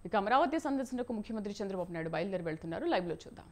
ఇక అమరావతి సందర్శనకు ముఖ్యమంత్రి చంద్రబాబు నాయుడు బయలుదేరి వెళ్తున్నారు. లైవ్ లో చూద్దాం.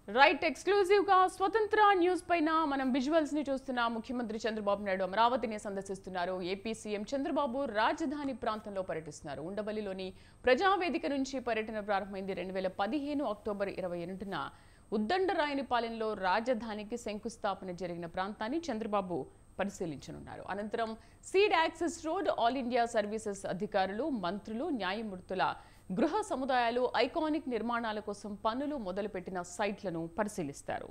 రైట్, ఎక్స్క్లూజివ్ గా స్వతంత్ర న్యూస్ పైన మనం విజువల్స్ ని చూస్తున్నా. ముఖ్యమంత్రి చంద్రబాబు నాయుడు అమరావతిని సందర్శిస్తున్నారు. ఏపీ సీఎం చంద్రబాబు రాజధాని ప్రాంతంలో పర్యటిస్తున్నారు. ఉండవల్లిలోని ప్రజావేదిక నుంచి పర్యటన ప్రారంభమైంది. 2015 అక్టోబర్ 28న ఉద్దండరాయనిపాలెంలో రాజధానికి శంకుస్థాపన జరిగిన ప్రాంతాన్ని చంద్రబాబు పరిశీలించనున్నారు. అనంతరం seed access road, all India services అధికారులు, మంత్రులు, న్యాయమూర్తుల గృహ సముదాయాలు, ఐకానిక్ నిర్మాణాల కోసం పనులు మొదలుపెట్టిన సైట్లను పరిశీలిస్తారు.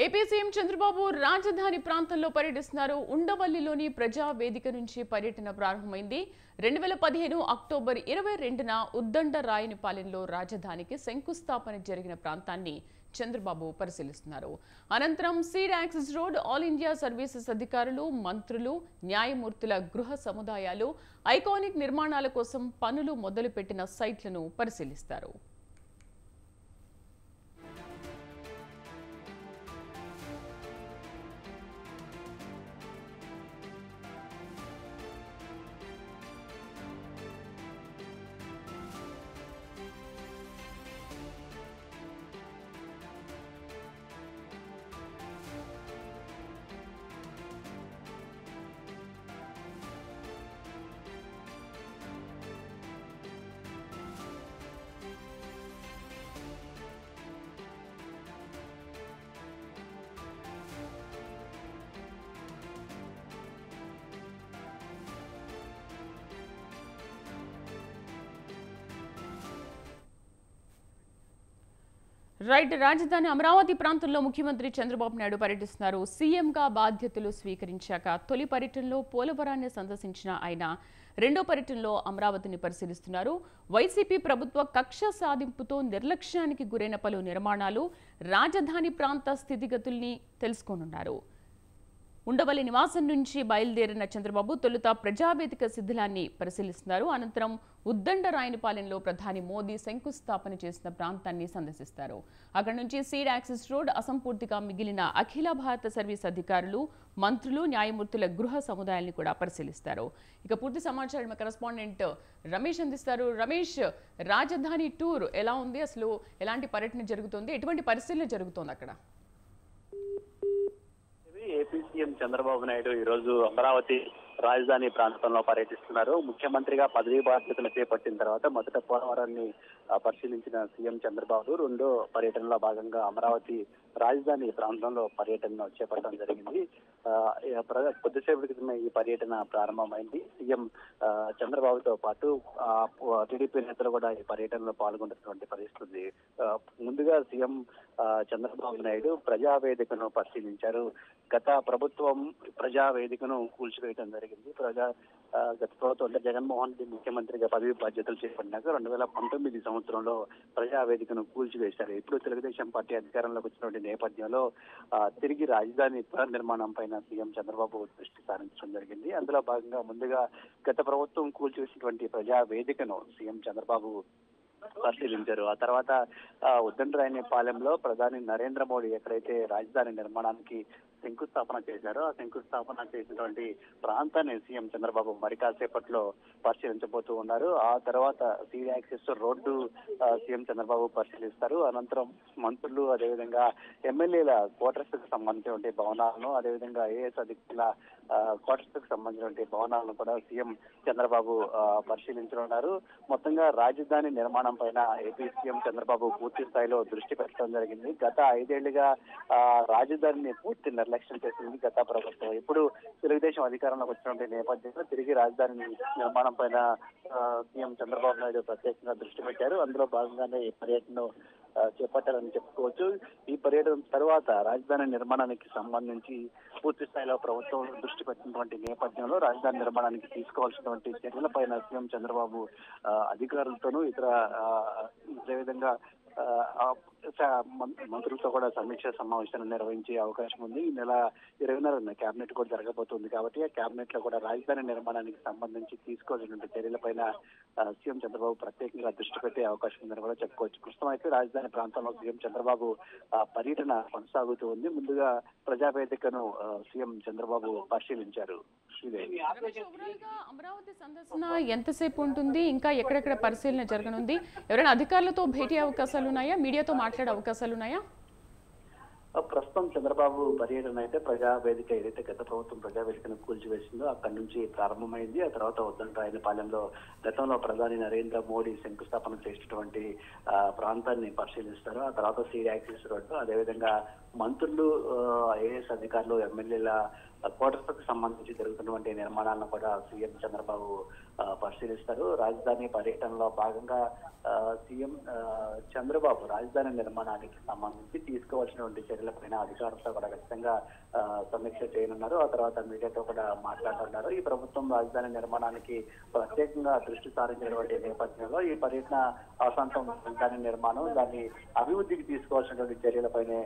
ఏపీ సీఎం చంద్రబాబు రాజధాని ప్రాంతంలో పర్యటిస్తున్నారు. ఉండవల్లిలోని ప్రజా వేదిక నుంచి పర్యటన ప్రారంభమైంది. 2015 అక్టోబర్ 22న ఉద్దండరాయనిపాలెంలో రాజధానికి శంకుస్థాపన జరిగిన ప్రాంతాన్ని చంద్రబాబు పరిశీలిస్తున్నారు. అనంతరం seed access road, all India services అధికారులు, మంత్రులు, న్యాయమూర్తుల గృహ సముదాయాలు, ఐకానిక్ నిర్మాణాల కోసం పనులు మొదలుపెట్టిన సైట్లను పరిశీలిస్తారు. రైట్. రాజధాని అమరావతి ప్రాంతంలో ముఖ్యమంత్రి చంద్రబాబు నాయుడు పర్యటిస్తున్నారు. సీఎంగా బాధ్యతలు స్వీకరించాక తొలి పర్యటనలో పోలవరాన్ని సందర్శించిన ఆయన రెండో పర్యటనలో అమరావతిని పరిశీలిస్తున్నారు. వైసీపీ ప్రభుత్వ కక్ష సాధింపుతో నిర్లక్ష్యానికి గురైన పలు నిర్మాణాలు, రాజధాని ప్రాంత స్థితిగతుల్ని తెలుసుకోనున్నారు. ఉండవల్లి నివాసం నుంచి బయలుదేరిన చంద్రబాబు తొలుత ప్రజావేదిక శిథిలాన్ని పరిశీలిస్తున్నారు. అనంతరం ఉద్దండరాయనిపాలెంలో ప్రధాని మోదీ శంకుస్థాపన చేసిన ప్రాంతాన్ని సందర్శిస్తారు. అక్కడి నుంచి సీడ్ యాక్సెస్ రోడ్, అసంపూర్తిగా మిగిలిన అఖిల భారత సర్వీస్ అధికారులు, మంత్రులు, న్యాయమూర్తుల గృహ సముదాయాన్ని కూడా పరిశీలిస్తారు. ఇక పూర్తి సమాచారం కరెస్పాండెంట్ రమేష్ అందిస్తారు. రమేష్, రాజధాని టూర్ ఎలా ఉంది? అసలు ఎలాంటి పర్యటన జరుగుతుంది? ఎటువంటి పరిశీలన జరుగుతోంది అక్కడ? ఏపీ సీఎం చంద్రబాబు నాయుడు ఈ రోజు అమరావతి రాజధాని ప్రాంతంలో పర్యటిస్తున్నారు. ముఖ్యమంత్రిగా పదవీ బాధ్యతలు చేపట్టిన తర్వాత మొదట పోలవరాన్ని పరిశీలించిన సీఎం చంద్రబాబు రెండో పర్యటనలో భాగంగా అమరావతి రాజధాని ప్రాంతంలో పర్యటన చేపట్టడం జరిగింది. కొద్దిసేపటి క్రితమే ఈ పర్యటన ప్రారంభమైంది. సీఎం చంద్రబాబుతో పాటు టీడీపీ నేతలు కూడా ఈ పర్యటనలో పాల్గొంటున్నటువంటి పరిస్థితి. ముందుగా సీఎం చంద్రబాబు నాయుడు ప్రజావేదికను పరిశీలించారు. గత ప్రభుత్వం ప్రజావేదికను కూల్చివేయడం జరిగింది. గత ప్రభుత్వం అంటే జగన్మోహన్ రెడ్డి ముఖ్యమంత్రిగా పదవి బాధ్యతలు చేపట్టినాక 2019 సంవత్సరంలో ప్రజావేదికను కూల్చివేశారు. ఇప్పుడు తెలుగుదేశం పార్టీ అధికారంలోకి వచ్చినటువంటి నేపథ్యంలో తిరిగి రాజధాని పునర్నిర్మాణం పైన సీఎం చంద్రబాబు దృష్టి సారించడం జరిగింది. అందులో భాగంగా ముందుగా గత ప్రభుత్వం కూల్చివేసినటువంటి ప్రజావేదికను సీఎం చంద్రబాబు పరిశీలించారు. ఆ తర్వాత ఉద్దండరాయనిపాలెంలో ప్రధాని నరేంద్ర మోడీ ఎక్కడైతే రాజధాని నిర్మాణానికి శంకుస్థాపన చేశారో ఆ శంకుస్థాపన చేసినటువంటి ప్రాంతాన్ని సీఎం చంద్రబాబు మరి కాసేపట్లో పరిశీలించబోతూ ఉన్నారు. ఆ తర్వాత seed access road CM Chandrababu పరిశీలిస్తారు. అనంతరం మంత్రులు, అదేవిధంగా ఎమ్మెల్యేల క్వార్టర్స్ కు సంబంధించినటువంటి భవనాలను, అదేవిధంగా ఐఏఎస్ అధికారుల క్వార్టర్స్ కు సంబంధించినటువంటి భవనాలను కూడా సీఎం చంద్రబాబు పరిశీలించనున్నారు. మొత్తంగా రాజధాని నిర్మాణం పైన ఏపీ సీఎం చంద్రబాబు పూర్తి స్థాయిలో దృష్టి పెట్టడం జరిగింది. గత 5 ఏళ్లుగా రాజధానిని పూర్తి నిర్లక్ష్యం చేసింది గత ప్రభుత్వం. ఇప్పుడు తెలుగుదేశం అధికారంలోకి వచ్చినటువంటి నేపథ్యంలో తిరిగి రాజధాని నిర్మాణం పైన సీఎం చంద్రబాబు నాయుడు ప్రత్యేకంగా దృష్టి పెట్టారు. అందులో భాగంగానే ఈ పర్యటన చేపట్టాలని చెప్పుకోవచ్చు. ఈ పర్యటన తర్వాత రాజధాని నిర్మాణానికి సంబంధించి పూర్తి స్థాయిలో ప్రభుత్వం దృష్టి పెట్టినటువంటి నేపథ్యంలో రాజధాని నిర్మాణానికి తీసుకోవాల్సినటువంటి చర్యలపైన సీఎం చంద్రబాబు అధికారులతోనూ ఇతర అదేవిధంగా మంత్రులతో కూడా సమీక్ష సమావేశాలు నిర్వహించే అవకాశం ఉంది. ఈ నెల 20న కేబినెట్ కూడా జరగబోతుంది కాబట్టి ఆ కేబినెట్ లో కూడా రాజధాని నిర్మాణానికి సంబంధించి తీసుకోవాల్సినటువంటి చర్యలపైన సీఎం చంద్రబాబు ప్రత్యేకంగా దృష్టి పెట్టే అవకాశం ఉందని కూడా చెప్పుకోవచ్చు. ప్రస్తుతం అయితే రాజధాని ప్రాంతంలో సీఎం చంద్రబాబు పర్యటన కొనసాగుతూ ఉంది. ముందుగా ప్రజావేదికను సీఎం చంద్రబాబు పరిశీలించారు. అమరావతి సందర్శన ఎంతసేపు ఉంటుంది? ఇంకా ఎక్కడెక్కడ పరిశీలన జరగనుంది? ఎవరైనా అధికారులతో భేటీ అవకాశాలు ఉన్నాయా? మీడియాతో మాట్లాడే అవకాశాలు ఉన్నాయా? ప్రస్తుతం చంద్రబాబు పర్యటన అయితే ప్రజావేదిక ఏదైతే గత ప్రభుత్వం ప్రజావేదికను కూల్చివేసిందో అక్కడి నుంచి ప్రారంభమైంది. ఆ తర్వాత ఉద్దండరాయనిపాలెంలో గతంలో ప్రధాని నరేంద్ర మోడీ శంకుస్థాపన చేసినటువంటి ప్రాంతాన్ని పరిశీలిస్తారు. ఆ తర్వాత సీడ్ యాక్సెస్ రోడ్డు, అదేవిధంగా మంత్రులు, ఐఏఎస్ అధికారులు, ఎమ్మెల్యేల క్వార్టర్స్కి సంబంధించి జరుగుతున్నటువంటి నిర్మాణాలను కూడా సీఎం చంద్రబాబు పరిశీలిస్తారు. రాజధాని పర్యటనలో భాగంగా సీఎం చంద్రబాబు రాజధాని నిర్మాణానికి సంబంధించి తీసుకోవాల్సినటువంటి చర్యలపైన అధికారులతో కూడా ఖచ్చితంగా సమీక్ష చేయనున్నారు. ఆ తర్వాత మీడియాతో కూడా మాట్లాడుతున్నారు. ఈ ప్రభుత్వం రాజధాని నిర్మాణానికి ప్రత్యేకంగా దృష్టి సారించినటువంటి నేపథ్యంలో ఈ పర్యటన ఆశాంతం రాజధాని నిర్మాణం దాన్ని అభివృద్ధికి తీసుకోవాల్సినటువంటి చర్యలపైనే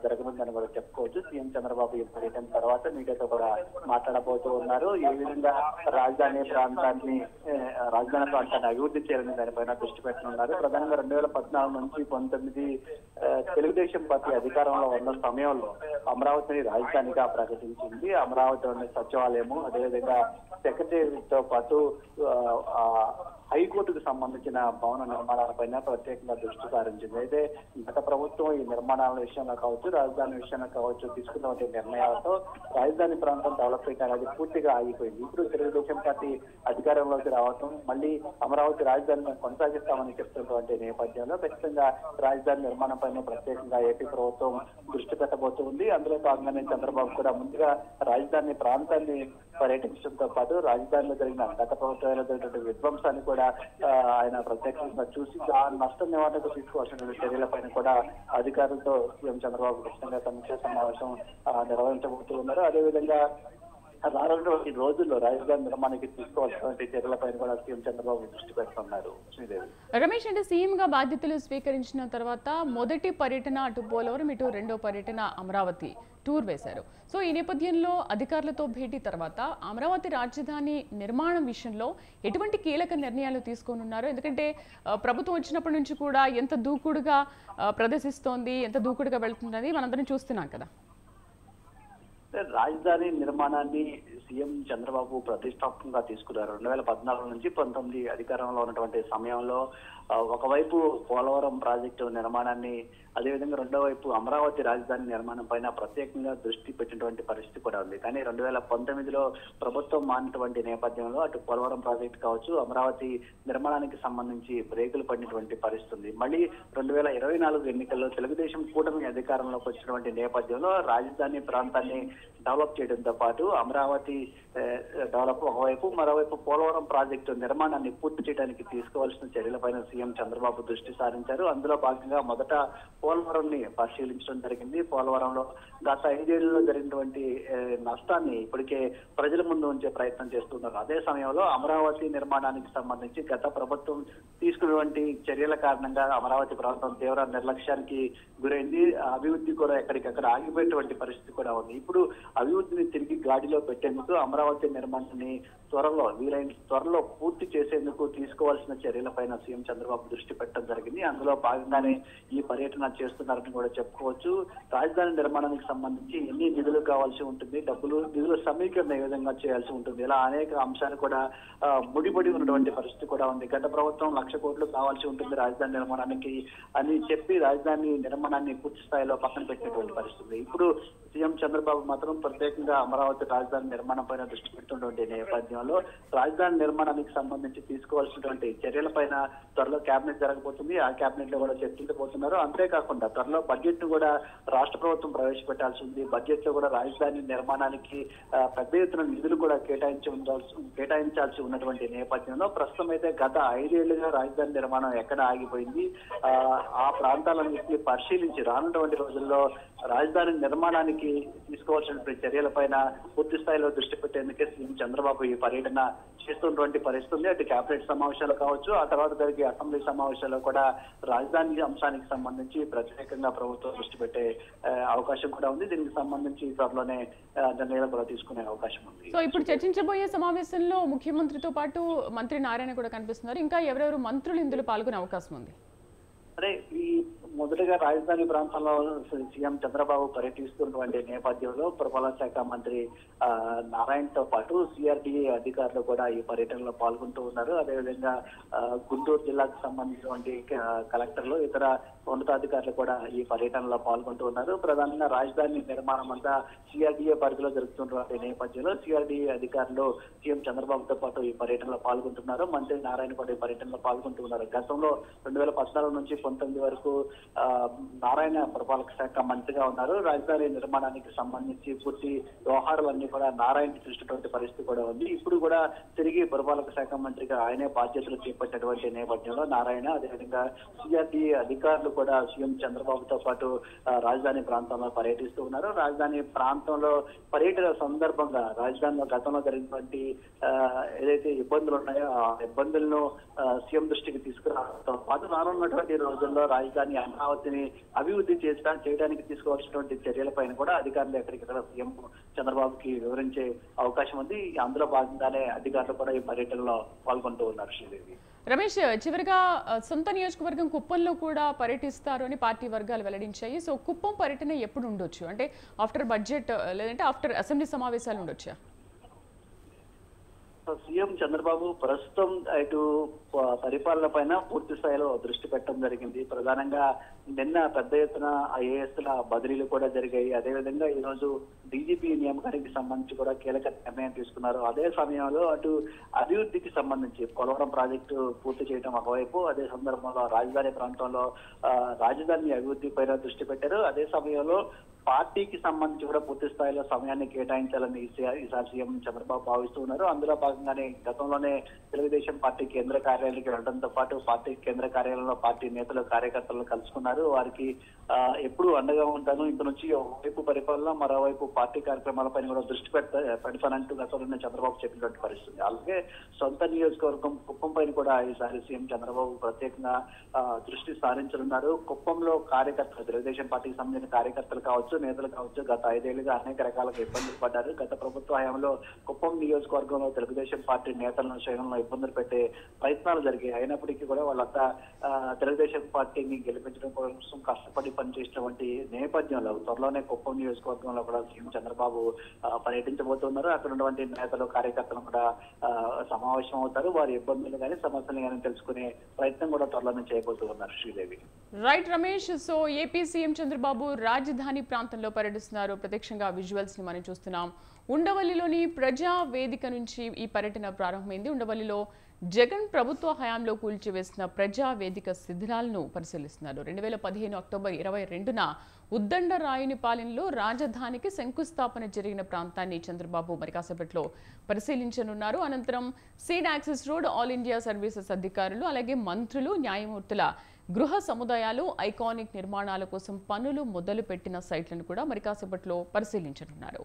జరగనుందని కూడా చెప్పుకోవచ్చు. సీఎం చంద్రబాబు ఈ పర్యటన తర్వాత మీడియాతో కూడా మాట్లాడబోతూ ఉన్నారు. ఏ విధంగా రాజధాని ప్రాంతాన్ని అభివృద్ధి చేయాలని దానిపైన దృష్టి పెట్టనున్నారు. ప్రధానంగా 2014 నుంచి 19 తెలుగుదేశం పార్టీ అధికారంలో ఉన్న సమయంలో అమరావతిని రాజధానిగా ప్రకటించింది. అమరావతిలోని సచివాలయము అదేవిధంగా సెక్రటేరియట్తో పాటు హైకోర్టుకు సంబంధించిన భవన నిర్మాణాలపైన ప్రత్యేకంగా దృష్టి సారించింది. అయితే గత ప్రభుత్వం ఈ నిర్మాణాల విషయంలో కావచ్చు, రాజధాని విషయంలో కావచ్చు తీసుకున్న నిర్ణయాలతో రాజధాని ప్రాంతం డెవలప్మెంట్ అనేది పూర్తిగా ఆగిపోయింది. ఇప్పుడు తెలుగుదేశం పార్టీ అధికారంలోకి రావటం, మళ్ళీ అమరావతి రాజధానిని కొనసాగిస్తామని చెప్తున్నటువంటి నేపథ్యంలో ఖచ్చితంగా రాజధాని నిర్మాణం పైన ప్రత్యేకంగా ఏపీ ప్రభుత్వం దృష్టి పెట్టబోతుంది. అందులో భాగంగానే చంద్రబాబు కూడా ముందుగా రాజధాని ప్రాంతాన్ని పర్యటించడంతో పాటు రాజధానిలో జరిగిన గత ప్రభుత్వంలో జరిగిన విధ్వంసాన్ని కూడా ఆయన ప్రత్యేకంగా చూసి ఆ నష్ట నివారణకు తీసుకోవాల్సిన చర్యలపైన కూడా అధికారులతో సీఎం చంద్రబాబు ఖచ్చితంగా సమీక్ష సమావేశం నిర్వహించబోతూ ఉన్నారు. అదేవిధంగా రానున్నటువంటి రోజుల్లో రాజధాని నిర్మాణానికి తీసుకోవాల్సినటువంటి చర్యలపైన కూడా సీఎం చంద్రబాబు దృష్టి పెడుతున్నారు. శ్రీదేవి. రమేష్, అంటే సీఎం గా బాధ్యతలు స్వీకరించిన తర్వాత మొదటి పర్యటన అటు పోలవరం, ఇటు రెండో పర్యటన అమరావతి టూర్ వేశారు. సో ఈ నేపథ్యంలో అధికారులతో భేటీ తర్వాత అమరావతి రాజధాని నిర్మాణం విషయంలో ఎటువంటి కీలక నిర్ణయాలు తీసుకోనున్నారు? ఎందుకంటే ప్రభుత్వం వచ్చినప్పటి నుంచి కూడా ఎంత దూకుడుగా ప్రదర్శిస్తోంది, ఎంత దూకుడుగా వెళ్తున్నది మనందరం చూస్తున్నాం కదా. రాజధాని నిర్మాణాన్ని సీఎం చంద్రబాబు ప్రతిష్టాత్మకంగా తీసుకున్నారు. 2014 నుంచి 19 అధికారంలో ఉన్నటువంటి సమయంలో ఒకవైపు పోలవరం ప్రాజెక్టు నిర్మాణాన్ని, అదేవిధంగా రెండో వైపు అమరావతి రాజధాని నిర్మాణం పైన ప్రత్యేకంగా దృష్టి పెట్టినటువంటి పరిస్థితి కూడా ఉంది. కానీ 2019లో ప్రభుత్వం మారినటువంటి నేపథ్యంలో అటు పోలవరం ప్రాజెక్టు కావచ్చు, అమరావతి నిర్మాణానికి సంబంధించి బ్రేకులు పడినటువంటి పరిస్థితి ఉంది. మళ్ళీ 2024 ఎన్నికల్లో తెలుగుదేశం కూటమి అధికారంలోకి వచ్చినటువంటి నేపథ్యంలో రాజధాని ప్రాంతాన్ని డెవలప్ చేయడంతో పాటు అమరావతి డెవలప్ ఒకవైపు, మరోవైపు పోలవరం ప్రాజెక్టు నిర్మాణాన్ని పూర్తి చేయడానికి తీసుకోవాల్సిన చర్యలపైన సీఎం చంద్రబాబు దృష్టి సారించారు. అందులో భాగంగా మొదట పోలవరంని పరిశీలించడం జరిగింది. పోలవరంలో గత 5 ఏళ్లలో జరిగినటువంటి నష్టాన్ని ఇప్పటికే ప్రజల ముందు ఉంచే ప్రయత్నం చేస్తున్నారు. అదే సమయంలో అమరావతి నిర్మాణానికి సంబంధించి గత ప్రభుత్వం తీసుకున్నటువంటి చర్యల కారణంగా అమరావతి ప్రాంతం తీవ్ర నిర్లక్ష్యానికి గురైంది. అభివృద్ధి కూడా ఎక్కడికక్కడ ఆగిపోయేటువంటి పరిస్థితి కూడా ఉంది. ఇప్పుడు అభివృద్ధిని తిరిగి గాడిలో పెట్టేందుకు అమరావతి నిర్మాణాన్ని వీలైన త్వరలో పూర్తి చేసేందుకు తీసుకోవాల్సిన చర్యలపైన సీఎం చంద్రబాబు దృష్టి పెట్టడం జరిగింది. అందులో భాగంగానే ఈ పర్యటన చేస్తున్నారని కూడా చెప్పుకోవచ్చు. రాజధాని నిర్మాణానికి సంబంధించి ఎన్ని నిధులు కావాల్సి ఉంటుంది, నిధుల సమీకరణ ఏ విధంగా చేయాల్సి ఉంటుంది, ఇలా అనేక అంశాలు కూడా ముడిపడి ఉన్నటువంటి పరిస్థితి కూడా ఉంది. గత ప్రభుత్వం 1,00,000 కోట్లు కావాల్సి ఉంటుంది రాజధాని నిర్మాణానికి అని చెప్పి రాజధాని నిర్మాణాన్ని పూర్తి స్థాయిలో పక్కన పెట్టినటువంటి పరిస్థితి. ఇప్పుడు సీఎం చంద్రబాబు మాత్రం ప్రత్యేకంగా అమరావతి రాజధాని నిర్మాణం పైన దృష్టి పెడుతున్నటువంటి నేపథ్యంలో రాజధాని నిర్మాణానికి సంబంధించి తీసుకోవాల్సినటువంటి చర్యలపైన త్వరలో కేబినెట్ జరగబోతుంది. ఆ కేబినెట్ లో కూడా చర్చించబోతున్నారు. అంతేకాకుండా త్వరలో బడ్జెట్ ను కూడా రాష్ట్ర ప్రభుత్వం ప్రవేశపెట్టాల్సి ఉంది. బడ్జెట్ లో కూడా రాజధాని నిర్మాణానికి పెద్ద ఎత్తున నిధులు కూడా కేటాయించాల్సి ఉన్నటువంటి నేపథ్యంలో ప్రస్తుతం అయితే గత 5 ఏళ్లుగా రాజధాని నిర్మాణం ఎక్కడ ఆగిపోయింది, ఆ ప్రాంతాలన్నింటినీ పరిశీలించి రానున్నటువంటి రోజుల్లో రాజధాని నిర్మాణానికి తీసుకోవాల్సిన చర్యలపైన పూర్తి స్థాయిలో దృష్టి పెట్టేందుకే సీఎం చంద్రబాబు ఈ పర్యటన చేస్తున్నటువంటి పరిస్థితి ఉంది. అటు కేబినెట్ సమావేశాలు కావచ్చు, ఆ తర్వాత జరిగే అసెంబ్లీ సమావేశాల్లో కూడా రాజధాని అంశానికి సంబంధించి ప్రత్యేకంగా ప్రభుత్వం దృష్టి పెట్టే అవకాశం కూడా ఉంది. దీనికి సంబంధించి త్వరలోనే నిర్ణయాలు కూడా తీసుకునే అవకాశం ఉంది. సో ఇప్పుడు చర్చించబోయే సమావేశంలో ముఖ్యమంత్రితో పాటు మంత్రి నారాయణ కూడా కనిపిస్తున్నారు. ఇంకా ఎవరెవరు మంత్రులు ఇందులో పాల్గొనే అవకాశం ఉంది? అదే ఈ మొదటగా రాజధాని ప్రాంతంలో సీఎం చంద్రబాబు పర్యటిస్తున్నటువంటి నేపథ్యంలో పురపాలక శాఖ మంత్రి నారాయణతో పాటు సిఆర్డీఏ అధికారులు కూడా ఈ పర్యటనలో పాల్గొంటూ ఉన్నారు. అదేవిధంగా గుంటూరు జిల్లాకు సంబంధించినటువంటి కలెక్టర్లు, ఇతర ఉన్నతాధికారులు కూడా ఈ పర్యటనలో పాల్గొంటూ ఉన్నారు. ప్రధానంగా రాజధాని నిర్మాణం అంతా సిఆర్డీఏ పరిధిలో జరుగుతున్నటువంటి నేపథ్యంలో సిఆర్డీఏ అధికారులు సీఎం చంద్రబాబుతో పాటు ఈ పర్యటనలో పాల్గొంటున్నారు. మంత్రి నారాయణ కూడా ఈ పర్యటనలో పాల్గొంటూ ఉన్నారు. గతంలో 2014 నుంచి 19 వరకు ఆ, నారాయణ పురపాలక శాఖ మంత్రిగా ఉన్నారు. రాజధాని నిర్మాణానికి సంబంధించి పూర్తి వ్యవహారాలన్నీ కూడా నారాయణ చూసినటువంటి పరిస్థితి కూడా ఉంది. ఇప్పుడు కూడా తిరిగి పురపాలక శాఖ మంత్రిగా ఆయనే బాధ్యతలు చేపట్టినటువంటి నేపథ్యంలో నారాయణ, అదేవిధంగా సిఆర్డీ అధికారులు కూడా సీఎం చంద్రబాబుతో పాటు రాజధాని ప్రాంతంలో పర్యటిస్తూ ఉన్నారు. రాజధాని ప్రాంతంలో పర్యటన సందర్భంగా రాజధానిలో గతంలో జరిగినటువంటి ఏదైతే ఇబ్బందులు ఉన్నాయో ఆ ఇబ్బందులను సీఎం దృష్టికి తీసుకురావడంతో పాటు రానున్నటువంటి రోజుల్లో రాజధాని అమరావతిని అభివృద్ధి చేయడానికి తీసుకోవాల్సినటువంటి చర్యలపైన కూడా అధికారులు ఎక్కడికక్కడ సీఎం చంద్రబాబుకి వివరించే అవకాశం ఉంది. అందులో భాగంగానే అధికారులు కూడా ఈ పర్యటనలో పాల్గొంటూ ఉన్నారు. శ్రీదేవి, రమేష్, చివరిగా సొంత నియోజకవర్గం కుప్పంలో కూడా పర్యటిస్తారు అని పార్టీ వర్గాలు వెల్లడించాయి. సో కుప్పం పర్యటన ఎప్పుడు ఉండొచ్చు? అంటే ఆఫ్టర్ బడ్జెట్ లేదంటే ఆఫ్టర్ అసెంబ్లీ సమావేశాలు ఉండొచ్చా? సీఎం చంద్రబాబు ప్రస్తుతం ఇటు పరిపాలన పైన పూర్తి స్థాయిలో దృష్టి పెట్టడం జరిగింది. ప్రధానంగా నిన్న పెద్ద ఎత్తున ఐఏఎస్ల బదిలీలు కూడా జరిగాయి. అదేవిధంగా ఈ రోజు డీజీపీ నియామకానికి సంబంధించి కూడా కీలక నిర్ణయం తీసుకున్నారు. అదే సమయంలో అటు అభివృద్ధికి సంబంధించి పోలవరం ప్రాజెక్టు పూర్తి చేయడం ఒకవైపు, అదే సందర్భంలో రాజధాని ప్రాంతంలో రాజధాని అభివృద్ధి పైన దృష్టి పెట్టారు. అదే సమయంలో పార్టీకి సంబంధించి కూడా పూర్తి స్థాయిలో సమయాన్ని కేటాయించాలని ఈసారి సీఎం చంద్రబాబు భావిస్తూ ఉన్నారు. అందులో భాగంగానే గతంలోనే తెలుగుదేశం పార్టీ కేంద్ర కార్యాలయానికి వెళ్లడంతో పాటు పార్టీ కేంద్ర కార్యాలయంలో పార్టీ నేతలు కార్యకర్తలను కలుసుకున్నారు. వారికి ఎప్పుడు అండగా ఉంటాను, ఇంత నుంచి ఒకవైపు పరిపాలన, మరోవైపు పార్టీ కార్యక్రమాలపైన కూడా దృష్టి పెడతానంటూ గతంలోనే చంద్రబాబు చెప్పినటువంటి పరిస్థితి. అలాగే సొంత నియోజకవర్గం కుప్పం పైన కూడా ఈసారి సీఎం చంద్రబాబు ప్రత్యేకంగా దృష్టి సారించనున్నారు. కుప్పంలో కార్యకర్తలు, తెలుగుదేశం పార్టీకి సంబంధించిన కార్యకర్తలు కావచ్చు, నేతలు కావచ్చు, గత 5 ఏళ్లుగా అనేక రకాలుగా ఇబ్బందులు పడ్డారు. గత ప్రభుత్వ హయాంలో కుప్పం నియోజకవర్గంలో తెలుగుదేశం పార్టీ నేతలను శ్రేణులను ఇబ్బందులు పెట్టే ప్రయత్నాలు జరిగాయి. అయినప్పటికీ కూడా వాళ్ళంతా తెలుగుదేశం పార్టీని గెలిపించడం కోసం కష్టపడి పనిచేసినటువంటి నేపథ్యంలో త్వరలోనే కుప్పం నియోజకవర్గంలో కూడా సీఎం చంద్రబాబు పర్యటించబోతున్నారు. అక్కడ ఉన్నటువంటి నేతలు, కార్యకర్తలు కూడా సమావేశం అవుతారు. వారి ఇబ్బందులు కానీ సమస్యలు కానీ తెలుసుకునే ప్రయత్నం కూడా త్వరలోనే చేయబోతున్నారు. Sridevi, right Ramesh. So AP CM Chandrababu రాజధాని ప్రాంతంలో పర్యటిస్తున్నారు. ప్రత్యక్షంగా విజువల్స్ ని మనం చూస్తున్నాం. ఉండవల్లిలోని ప్రజా వేదిక నుంచి ఈ పర్యటన ప్రారంభమైంది. ఉండవల్లిలో జగన్ ప్రభుత్వ హయాంలో కూల్చివేసిన ప్రజా వేదిక శిథిలాలను పరిశీలిస్తున్నారు. 2015 అక్టోబర్ 22న ఉద్దండరాయునిపాలెంలో రాజధానికి శంకుస్థాపన జరిగిన ప్రాంతాన్ని చంద్రబాబు మరి కాసేపట్లో పరిశీలించనున్నారు. అనంతరం seed access road, all India services అధికారులు, అలాగే మంత్రులు, న్యాయమూర్తుల గృహ సముదాయాలు, ఐకానిక్ నిర్మాణాల కోసం పనులు మొదలు పెట్టిన సైట్లను కూడా మరి కాసేపట్లో పరిశీలించనున్నారు.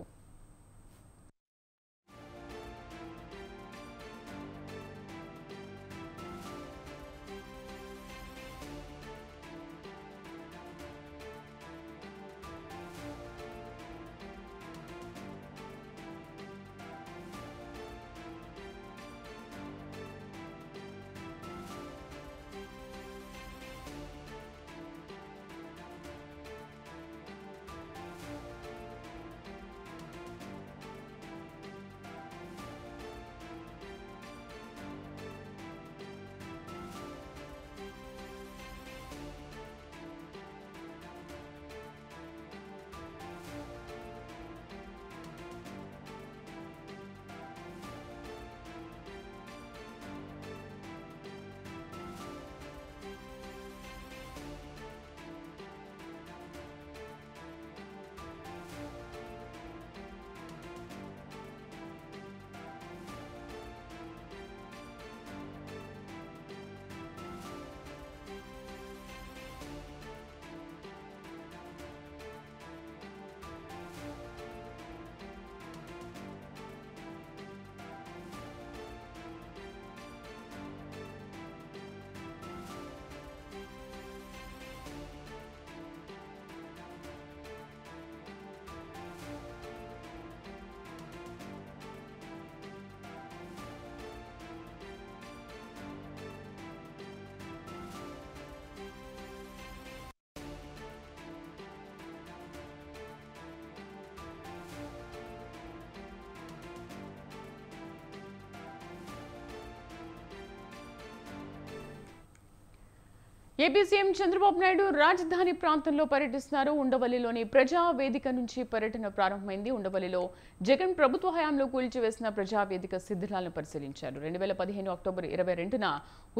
ఏపీ సీఎం చంద్రబాబు నాయుడు రాజధాని ప్రాంతంలో పర్యటిస్తున్నారు. ఉండవల్లిలోని ప్రజావేదిక నుంచి పర్యటన ప్రారంభమైంది. ఉండవల్లిలో జగన్ ప్రభుత్వ హయాంలో కూల్చివేసిన ప్రజావేదిక శిథిలాలను పరిశీలించారు. 2015 అక్టోబర్ 22న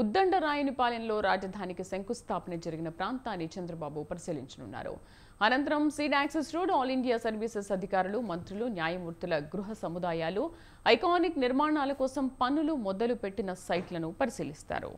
ఉద్దండరాయునిపాలెంలో రాజధానికి శంకుస్థాపన జరిగిన ప్రాంతాన్ని చంద్రబాబు పరిశీలించనున్నారు. అనంతరం seed access road, all India services అధికారులు, మంత్రులు, న్యాయమూర్తుల గృహ సముదాయాలు, ఐకానిక్ నిర్మాణాల కోసం పనులు మొదలు పెట్టిన సైట్లను పరిశీలిస్తారు.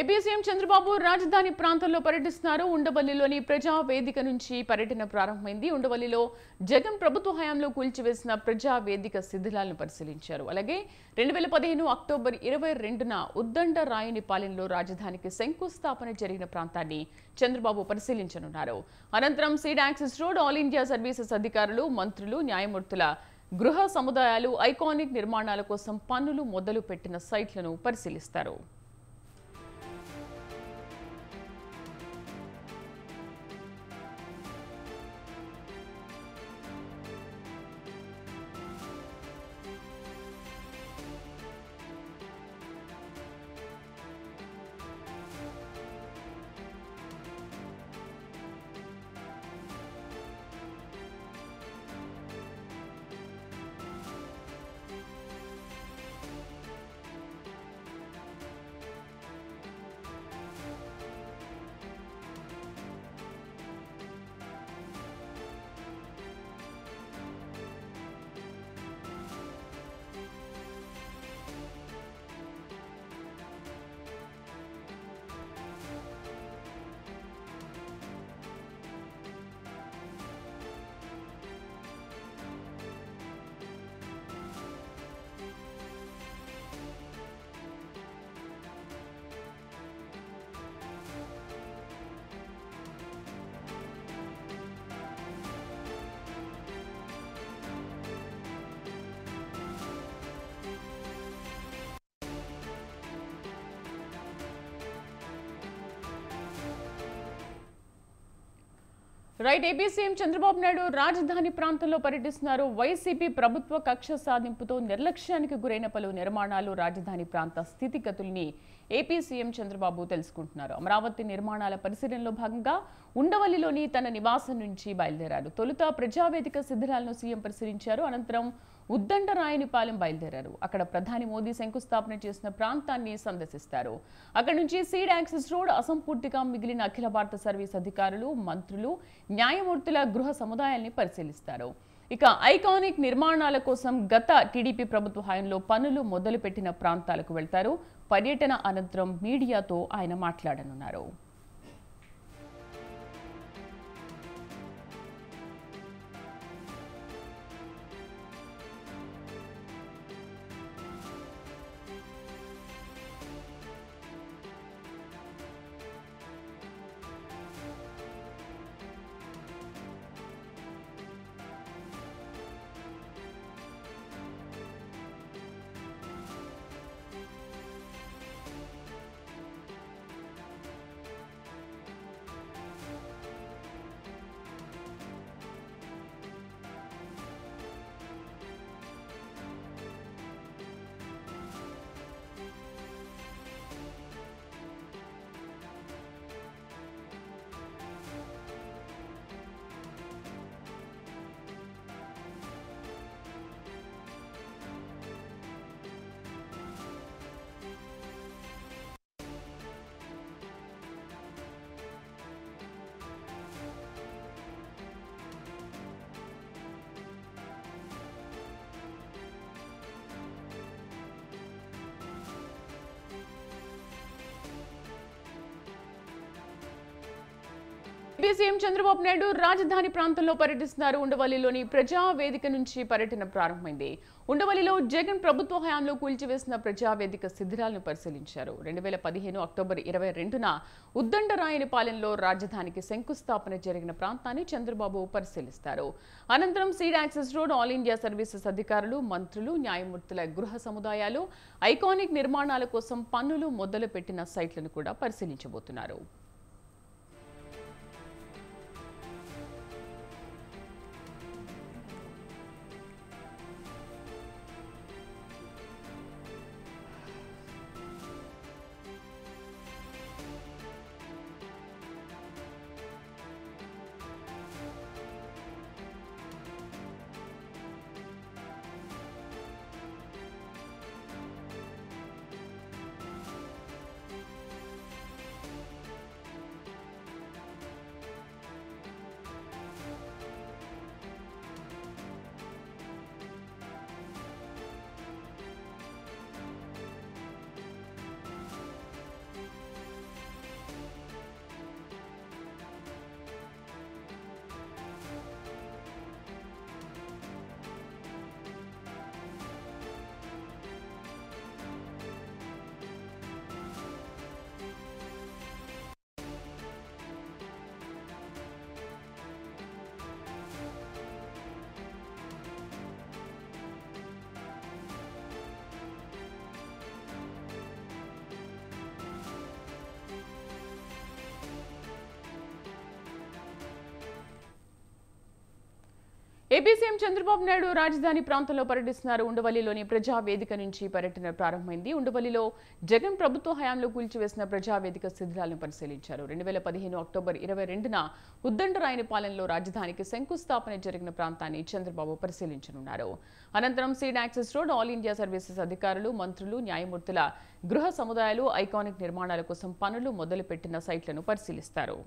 ఏపీ సీఎం చంద్రబాబు రాజధాని ప్రాంతంలో పర్యటిస్తున్నారు. ఉండవల్లిలోని ప్రజావేదిక నుంచి పర్యటన ప్రారంభమైంది. ఉండవల్లిలో జగన్ ప్రభుత్వ హయాంలో కూల్చివేసిన ప్రజావేదిక శిథిలాలను పరిశీలించారు. అలాగే 2015 అక్టోబర్ 22న ఉద్దండరాయునిపాలెంలో రాజధానికి శంకుస్థాపన జరిగిన ప్రాంతాన్ని చంద్రబాబు పరిశీలించనున్నారు. అనంతరం seed access road, all India services అధికారులు, మంత్రులు, న్యాయమూర్తుల గృహ సముదాయాలు, ఐకానిక్ నిర్మాణాల కోసం పనులు మొదలు పెట్టిన సైట్లను పరిశీలిస్తారు. ఏపీ సీఎం చంద్రబాబు నాయుడు రాజధాని ప్రాంతంలో పర్యటిస్తున్నారు. వైసీపీ ప్రభుత్వ కక్ష సాధింపుతో నిర్లక్ష్యానికి గురైన పలు నిర్మాణాలు, రాజధాని ప్రాంత స్థితిగతుల్ని ఏపీ సీఎం చంద్రబాబు తెలుసుకుంటున్నారు. అమరావతి నిర్మాణాల పరిశీలనలో భాగంగా ఉండవల్లిలోని తన నివాసం నుంచి బయలుదేరారు. తొలుత ప్రజావేదిక శిథిలాలను సీఎం పరిశీలించారు. అనంతరం ఉద్దండరాయునిపాలెం బయలుదేరారు. అక్కడ ప్రధాని మోదీ శంకుస్థాపన చేసిన ప్రాంతాన్ని సందర్శిస్తారు. అక్కడి నుంచి సీడ్ యాక్సెస్ రోడ్, అసంపూర్తిగా మిగిలిన అఖిల భారత సర్వీస్ అధికారులు, మంత్రులు, న్యాయమూర్తుల గృహ సముదాయాల్ని పరిశీలిస్తారు. ఇక ఐకానిక్ నిర్మాణాల కోసం గత టీడీపీ ప్రభుత్వ హయాంలో పనులు మొదలుపెట్టిన ప్రాంతాలకు వెళ్తారు. పర్యటన అనంతరం మీడియాతో ఆయన మాట్లాడనున్నారు. ఏపీ సీఎం చంద్రబాబు నాయుడు రాజధాని ప్రాంతంలో పర్యటిస్తున్నారు. ఉండవల్లిలోని ప్రజా వేదిక నుంచి పర్యటన ప్రారంభమైంది. ఉండవల్లిలో జగన్ ప్రభుత్వ హయాంలో కూల్చివేసిన ప్రజావేదిక శిథిరాలను పరిశీలించారు. 2015 అక్టోబర్ 22న ఉద్దండరాయనిపాలెంలో రాజధానికి శంకుస్థాపన జరిగిన ప్రాంతాన్ని చంద్రబాబు పరిశీలిస్తారు. అనంతరం seed access road, all India services అధికారులు, మంత్రులు, న్యాయమూర్తుల గృహ సముదాయాలు, ఐకానిక్ నిర్మాణాల కోసం పనులు మొదలుపెట్టిన సైట్లను కూడా పరిశీలించబోతున్నారు. ఏపీ సీఎం చంద్రబాబు నాయుడు రాజధాని ప్రాంతంలో పర్యటిస్తున్నారు. ఉండవల్లిలోని ప్రజా వేదిక నుంచి పర్యటన ప్రారంభమైంది. ఉండవల్లిలో జగన్ ప్రభుత్వ హయాంలో కూల్చివేసిన ప్రజావేదిక శిథిరాలను పరిశీలించారు. 2015 అక్టోబర్ 22న ఉద్దండరాయనిపాలెంలో రాజధానికి శంకుస్థాపన జరిగిన ప్రాంతాన్ని చంద్రబాబు పరిశీలించనున్నారు. అనంతరం seed access road, all India services అధికారులు, మంత్రులు, న్యాయమూర్తుల గృహ సముదాయాలు, ఐకానిక్ నిర్మాణాల కోసం పనులు మొదలుపెట్టిన సైట్లను పరిశీలిస్తారు.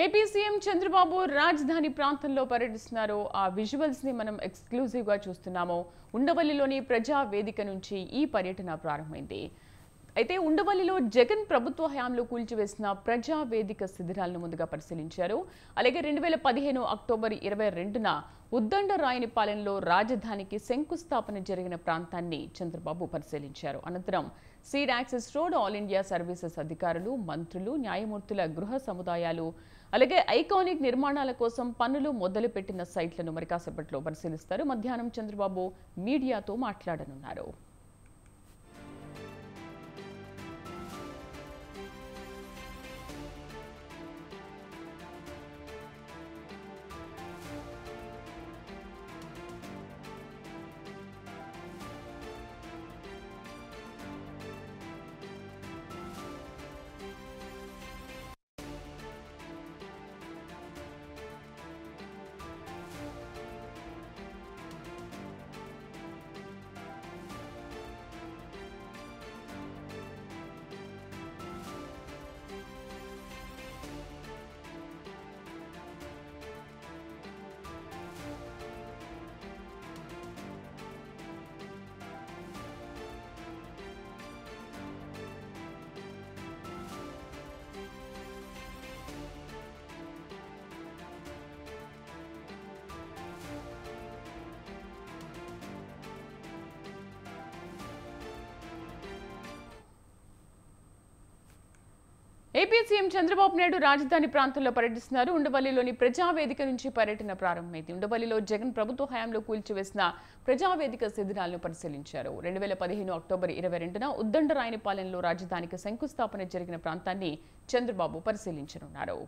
ఏపీ సీఎం చంద్రబాబు రాజధాని ప్రాంతంలో పర్యటిస్తున్నారు. ఆ విజువల్స్ ని మనం ఎక్స్క్లూజివ్ గా చూస్తున్నాము. ఉండవల్లిలోని ప్రజా వేదిక నుంచి ఈ పర్యటన ప్రారంభమైంది. అయితే ఉండవల్లిలో జగన్ ప్రభుత్వ హయాంలో కూల్చివేసిన ప్రజా వేదిక శిథిరాలను ముందుగా పరిశీలించారు. అలాగే 2015 అక్టోబర్ 22న ఉద్దండరాయనిపాలెంలో రాజధానికి శంకుస్థాపన జరిగిన ప్రాంతాన్ని చంద్రబాబు పరిశీలించారు. అనంతరం seed access road, all India services అధికారులు, మంత్రులు, న్యాయమూర్తుల గృహ సముదాయాలు, అలాగే ఐకానిక్ నిర్మాణాల కోసం పనులు మొదలుపెట్టిన సైట్లను మరి కాసేపట్లో పరిశీలిస్తారు. మధ్యాహ్నం చంద్రబాబు మీడియాతో మాట్లాడనున్నారు. ఏపీ సీఎం చంద్రబాబు నాయుడు రాజధాని ప్రాంతంలో పర్యటిస్తున్నారు. ఉండవల్లిలోని ప్రజావేదిక నుంచి పర్యటన ప్రారంభమైంది. ఉండవల్లిలో జగన్ ప్రభుత్వ హయాంలో కూల్చివేసిన ప్రజావేదిక శిథిలాలను పరిశీలించారు. 2015 అక్టోబర్ 22న ఉద్దండరాయనిపాలెంలో రాజధానికి శంకుస్థాపన జరిగిన ప్రాంతాన్ని చంద్రబాబు పరిశీలించనున్నారు.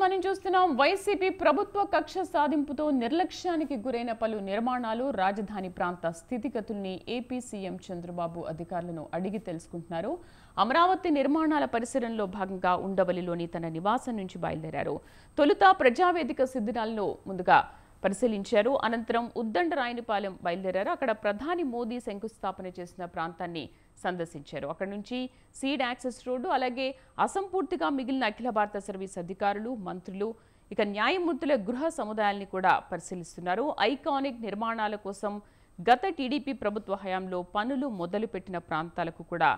మనం చూస్తున్నాం వైసీపీ ప్రభుత్వ కక్ష సాధింపుతో నిర్లక్ష్యానికి గురైన పలు నిర్మాణాలు రాజధాని ప్రాంత స్థితిగతుల్ని ఏపీ సీఎం చంద్రబాబు అధికారులను అడిగి తెలుసుకుంటున్నారు. అమరావతి నిర్మాణాల పరిసరంలో భాగంగా ఉండవల్లిలోని తన నివాసం నుంచి బయలుదేరారు. తొలుత ప్రజావేదిక శిథిలాలను ముందుగా పరిశీలించారు. అనంతరం ఉద్దండరాయనిపాలెం బయలుదేరారు. అక్కడ ప్రధాని మోదీ శంకుస్థాపన చేసిన ప్రాంతాన్ని సందర్శించారు. అక్కడ నుంచి సీడ్ యాక్సెస్ రోడ్డు, అలాగే అసంపూర్తిగా మిగిలిన అఖిల భారత సర్వీస్ అధికారులు, మంత్రులు, ఇక న్యాయమూర్తుల గృహ సముదాయాల్ని కూడా పరిశీలిస్తున్నారు. ఐకానిక్ నిర్మాణాల కోసం గత టీడీపీ ప్రభుత్వ హయాంలో పనులు మొదలుపెట్టిన ప్రాంతాలకు కూడా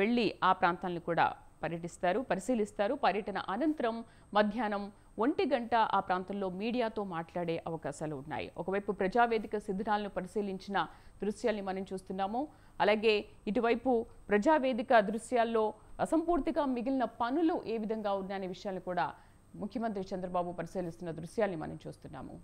వెళ్లి ఆ ప్రాంతాలను కూడా పరిశీలిస్తారు. పర్యటన అనంతరం మధ్యాహ్నం 1 గంట ఆ ప్రాంతంలో మీడియాతో మాట్లాడే అవకాశాలు ఉన్నాయి. ఒకవైపు ప్రజావేదిక శిథిలాలను పరిశీలించిన దృశ్యాల్ని మనం చూస్తున్నాము. అలాగే ఇటువైపు ప్రజావేదిక దృశ్యాల్లో అసంపూర్తిగా మిగిలిన పనులు ఏ విధంగా ఉన్నాయనే విషయాన్ని కూడా ముఖ్యమంత్రి చంద్రబాబు పరిశీలిస్తున్న దృశ్యాల్ని మనం చూస్తున్నాము.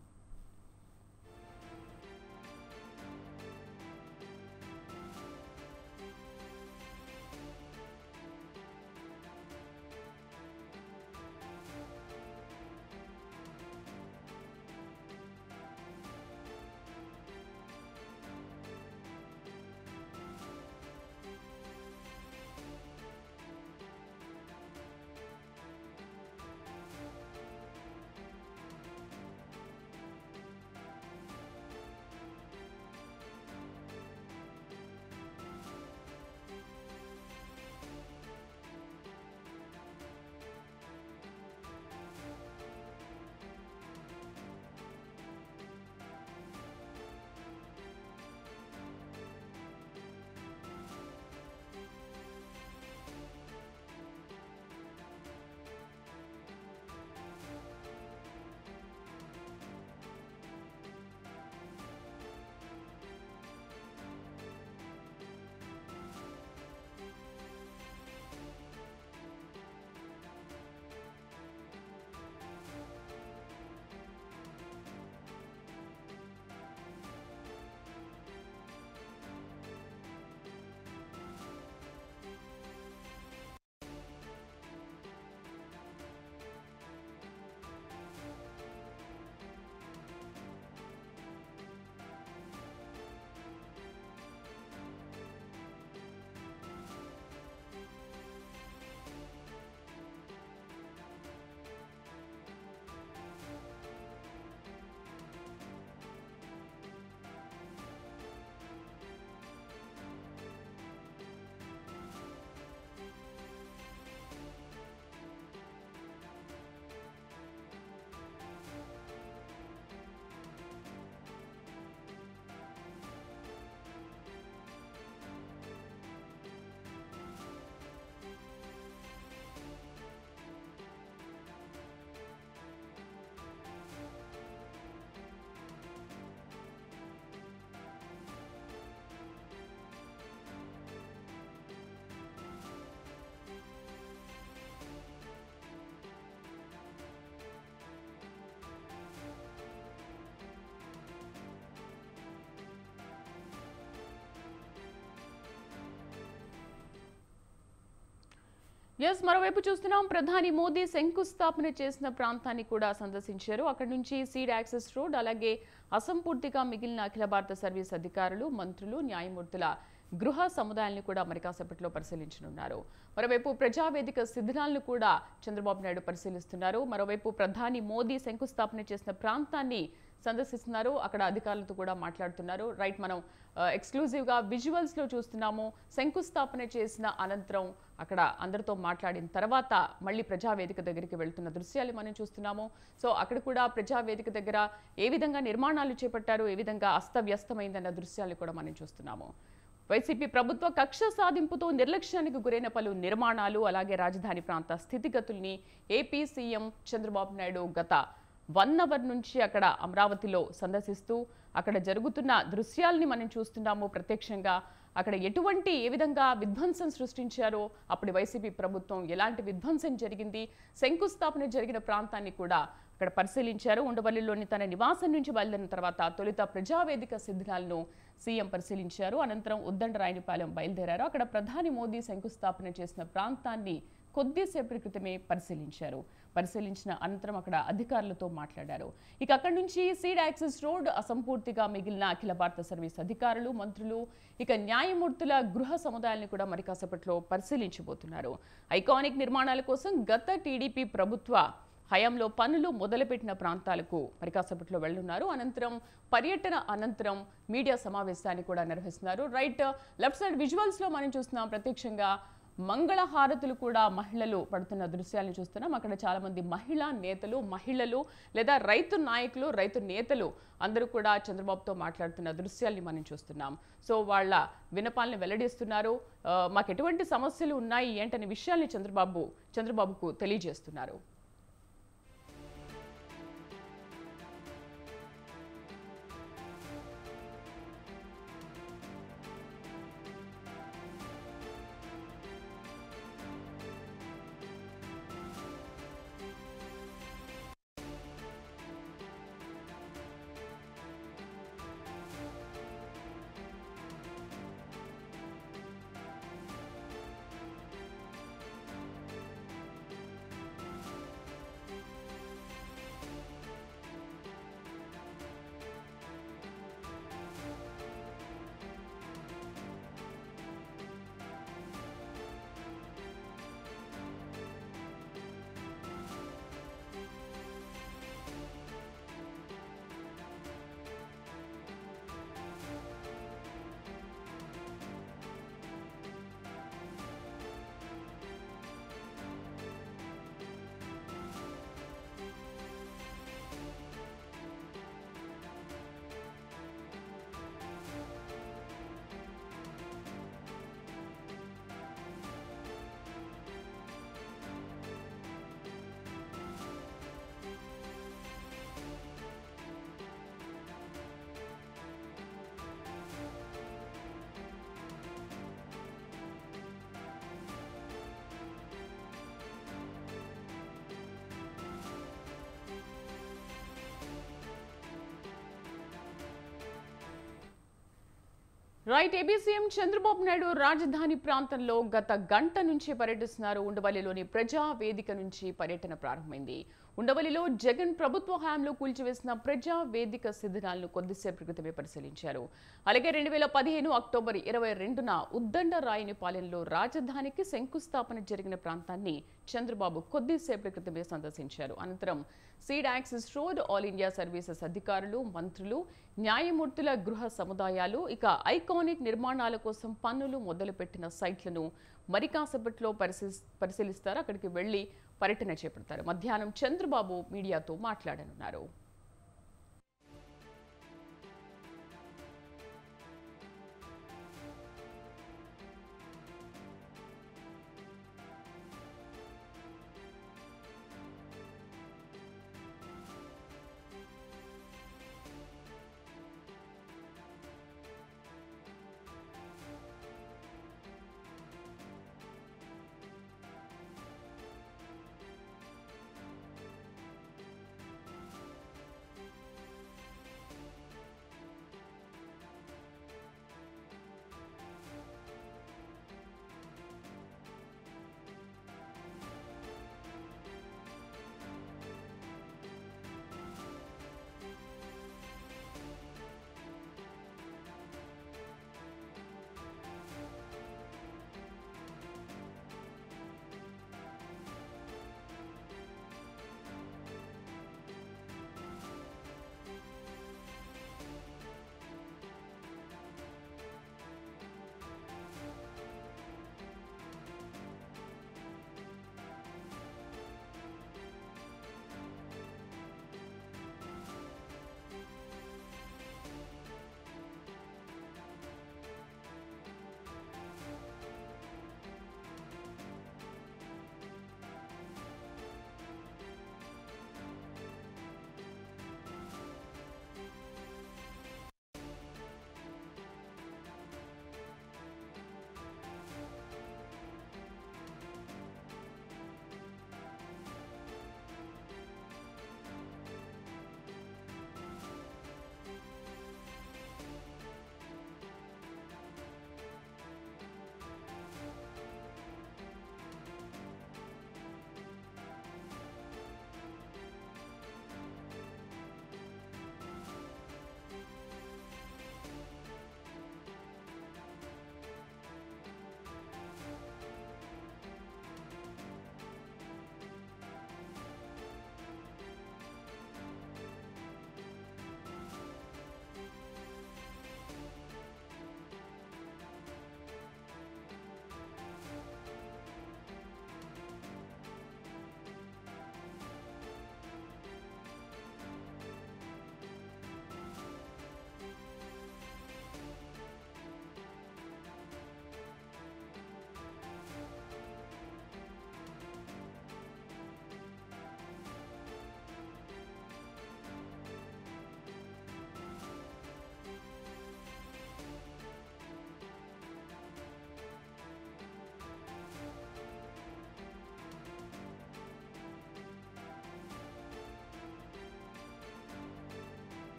మరోవైపు చూస్తున్నాం ప్రధాని మోదీ శంకుస్థాపన చేసిన ప్రాంతాన్ని కూడా సందర్శించారు. అక్కడి నుంచి సీడ్ యాక్సెస్ రోడ్, అలాగే అసంపూర్తిగా మిగిలిన అఖిల భారత సర్వీస్ అధికారులు, మంత్రులు, న్యాయమూర్తుల గృహ సముదాయాలను కూడా మరి కాసేపట్లో పరిశీలించనున్నారు. మరోవైపు ప్రజావేదిక శిథిలాలను కూడా చంద్రబాబు నాయుడు పరిశీలిస్తున్నారు. మరోవైపు ప్రధాని మోదీ శంకుస్థాపన చేసిన ప్రాంతాన్ని సందర్శిస్తున్నారు. అక్కడ అధికారులతో కూడా మాట్లాడుతున్నారు. మనం ఎక్స్క్లూజివ్ గా విజువల్స్ లో చూస్తున్నాము. శంకుస్థాపన చేసిన అనంతరం అక్కడ అందరితో మాట్లాడిన తర్వాత మళ్ళీ ప్రజావేదిక దగ్గరికి వెళ్తున్న దృశ్యాలు మనం చూస్తున్నాము. అక్కడ కూడా ప్రజావేదిక దగ్గర ఏ విధంగా నిర్మాణాలు చేపట్టారు, ఏ విధంగా అస్తవ్యస్తమైందన్న దృశ్యాలు కూడా మనం చూస్తున్నాము. వైసీపీ ప్రభుత్వ కక్ష సాధింపుతో నిర్లక్ష్యానికి గురైన పలు నిర్మాణాలు, అలాగే రాజధాని ప్రాంత స్థితిగతుల్ని ఏపీ సీఎం చంద్రబాబు నాయుడు గత 1 అవర్ నుంచి అక్కడ అమరావతిలో సందర్శిస్తూ అక్కడ జరుగుతున్న దృశ్యాల్ని మనం చూస్తున్నాము. ప్రత్యక్షంగా అక్కడ ఏ విధంగా విధ్వంసం సృష్టించారో, అప్పుడు వైసీపీ ప్రభుత్వం ఎలాంటి విధ్వంసం జరిగింది, శంకుస్థాపన జరిగిన ప్రాంతాన్ని కూడా అక్కడ పరిశీలించారు. ఉండవల్లిలోని తన నివాసం నుంచి బయలుదేరిన తర్వాత తొలుత ప్రజావేదిక శిథిలాలను సీఎం పరిశీలించారు. అనంతరం ఉద్దండరాయనిపాలెం బయలుదేరారు. అక్కడ ప్రధాని మోదీ శంకుస్థాపన చేసిన ప్రాంతాన్ని కొద్దిసేపటి క్రితమే పరిశీలించారు. పరిశీలించిన అనంతరం అక్కడ అధికారులతో మాట్లాడారు. ఇక అక్కడి నుంచి సీడ్ యాక్సెస్ రోడ్ అసంపూర్తిగా మిగిలిన అఖిల భారత సర్వీస్ అధికారులు, మంత్రులు, ఇక న్యాయమూర్తుల గృహ సముదాయాన్ని కూడా మరి కాసేపట్లో పరిశీలించబోతున్నారు. ఐకానిక్ నిర్మాణాల కోసం గత టీడీపీ ప్రభుత్వ హయాంలో పనులు మొదలుపెట్టిన ప్రాంతాలకు మరి కాసేపట్లో వెళ్తున్నారు. అనంతరం పర్యటన అనంతరం మీడియా సమావేశాన్ని కూడా నిర్వహిస్తున్నారు. రైట్, లెఫ్ట్ సైడ్ విజువల్స్ లో మనం చూస్తున్నాం ప్రత్యక్షంగా మంగళ హారతులు కూడా మహిళలు పడుతున్న దృశ్యాలను చూస్తున్నాం. అక్కడ చాలా మంది మహిళా నేతలు, మహిళలు లేదా రైతు నాయకులు, రైతు నేతలు అందరూ కూడా చంద్రబాబుతో మాట్లాడుతున్న దృశ్యాల్ని మనం చూస్తున్నాం. సో వాళ్ళ విన్నపాలను వెల్లడిస్తున్నారు. మాకు ఎటువంటి సమస్యలు ఉన్నాయి ఏంటనే విషయాల్ని చంద్రబాబుకు తెలియజేస్తున్నారు. Right, AP CM Chandrababu Naidu రాజధాని ప్రాంతంలో గత గంట నుంచి పర్యటిస్తున్నారు. ఉండవల్లిలోని ప్రజా వేదిక నుంచి పర్యటన ప్రారంభమైంది. ఉండవల్లిలో జగన్ ప్రభుత్వ హయాంలో కూల్చివేసిన ప్రజా వేదిక శిథిలాలను కొద్దిసేపు క్రితమే పరిశీలించారు. అలాగే 2015 అక్టోబర్ 22న ఉద్దండరాయునిపాలెంలో రాజధానికి శంకుస్థాపన జరిగిన ప్రాంతాన్ని చంద్రబాబు కొద్దిసేపటి క్రితమే సందర్శించారు. అనంతరం seed access road, all India services అధికారులు, మంత్రులు, న్యాయమూర్తుల గృహ సముదాయాలు, ఇక ఐకానిక్ నిర్మాణాల కోసం పనులు మొదలుపెట్టిన సైట్లను మరి కాసేపట్లో పరిశీలిస్తారు. అక్కడికి వెళ్లి పర్యటన చేపడతారు. మధ్యాహ్నం చంద్రబాబు మీడియాతో మాట్లాడనున్నారు.